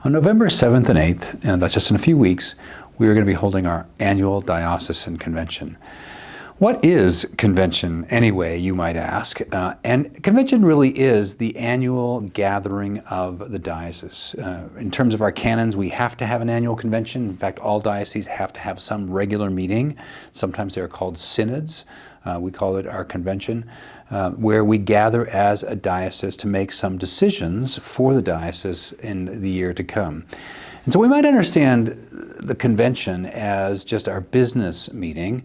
On November 7th and 8th, and that's just in a few weeks, we are going to be holding our annual diocesan convention. What is convention anyway, you might ask? And convention really is the annual gathering of the diocese. In terms of our canons, we have to have an annual convention. In fact, all dioceses have to have some regular meeting. Sometimes they're called synods. We call it our convention, where we gather as a diocese to make some decisions for the diocese in the year to come. And so we might understand the convention as just our business meeting,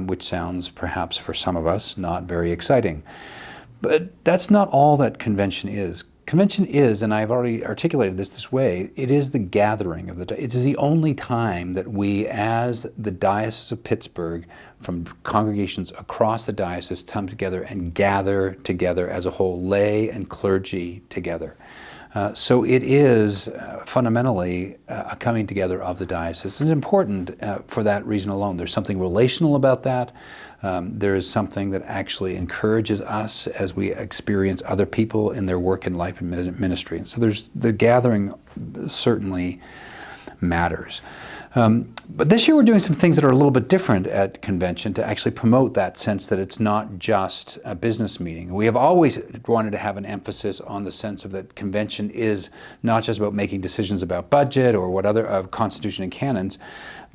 which sounds perhaps for some of us not very exciting. But that's not all that convention is. Convention is, and I've already articulated this way, it is the gathering of the, it is the only time that we as the Diocese of Pittsburgh from congregations across the diocese come together and gather together as a whole, lay and clergy together. So it is fundamentally a coming together of the diocese. It's important for that reason alone. There's something relational about that. There is something that actually encourages us as we experience other people in their work and life and ministry. And so there's the gathering certainly matters. But this year we're doing some things that are a little bit different at convention to actually promote that sense that it's not just a business meeting. We have always wanted to have an emphasis on the sense of that convention is not just about making decisions about budget or what other constitution and canons,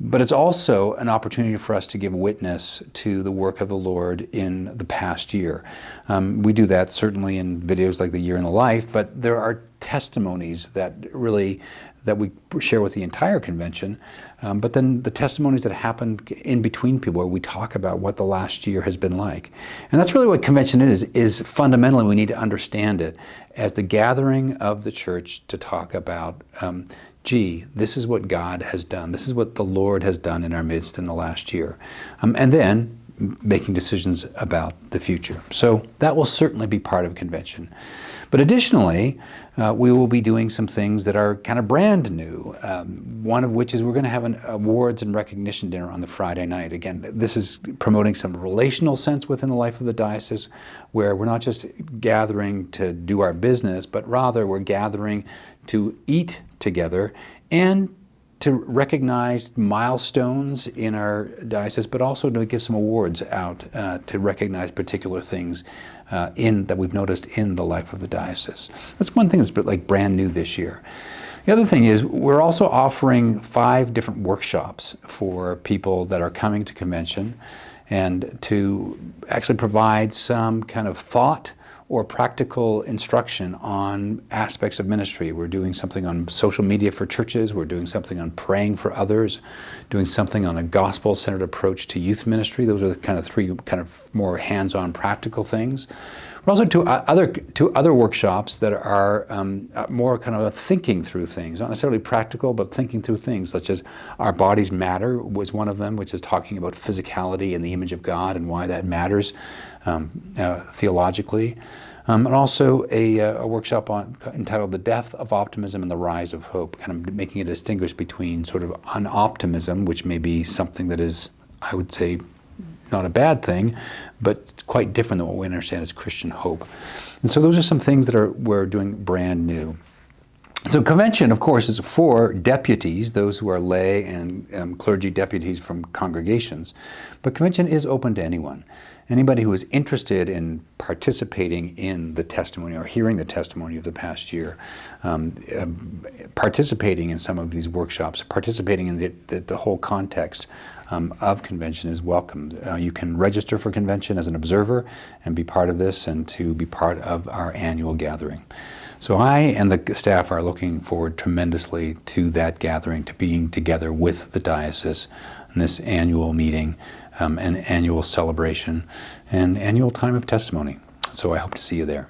but it's also an opportunity for us to give witness to the work of the Lord in the past year. We do that certainly in videos like The Year in the Life, but there are testimonies that we share with the entire convention, but then the testimonies that happen in between people where we talk about what the last year has been like. And that's really what convention is fundamentally we need to understand it as the gathering of the church to talk about, gee, this is what God has done. This is what the Lord has done in our midst in the last year. And then making decisions about the future. So that will certainly be part of convention. But additionally, we will be doing some things that are kind of brand new. One of which is we're going to have an awards and recognition dinner on the Friday night. Again, this is promoting some relational sense within the life of the diocese, where we're not just gathering to do our business, but rather we're gathering to eat together and to recognize milestones in our diocese, but also to give some awards out to recognize particular things that we've noticed in the life of the diocese. That's one thing that's like brand new this year. The other thing is we're also offering 5 different workshops for people that are coming to convention and to actually provide some kind of thought or practical instruction on aspects of ministry. We're doing something on social media for churches, we're doing something on praying for others, doing something on a gospel-centered approach to youth ministry. Those are the kind of 3 kind of more hands-on practical things. We're also two other workshops that are more kind of thinking through things, not necessarily practical, but thinking through things, such as Our Bodies Matter was one of them, which is talking about physicality and the image of God and why that matters theologically. And also a workshop entitled The Death of Optimism and the Rise of Hope, kind of making a distinguish between sort of an optimism, which may be something that is, I would say, not a bad thing, but quite different than what we understand as Christian hope. And so those are some things that we're doing brand new. So convention, of course, is for deputies, those who are lay and clergy deputies from congregations. But convention is open to anyone. Anybody who is interested in participating in the testimony or hearing the testimony of the past year, participating in some of these workshops, participating in the whole context of convention is welcome. You can register for convention as an observer and be part of this and to be part of our annual gathering. So I and the staff are looking forward tremendously to that gathering, to being together with the diocese in this annual meeting, an annual celebration, and annual time of testimony. So I hope to see you there.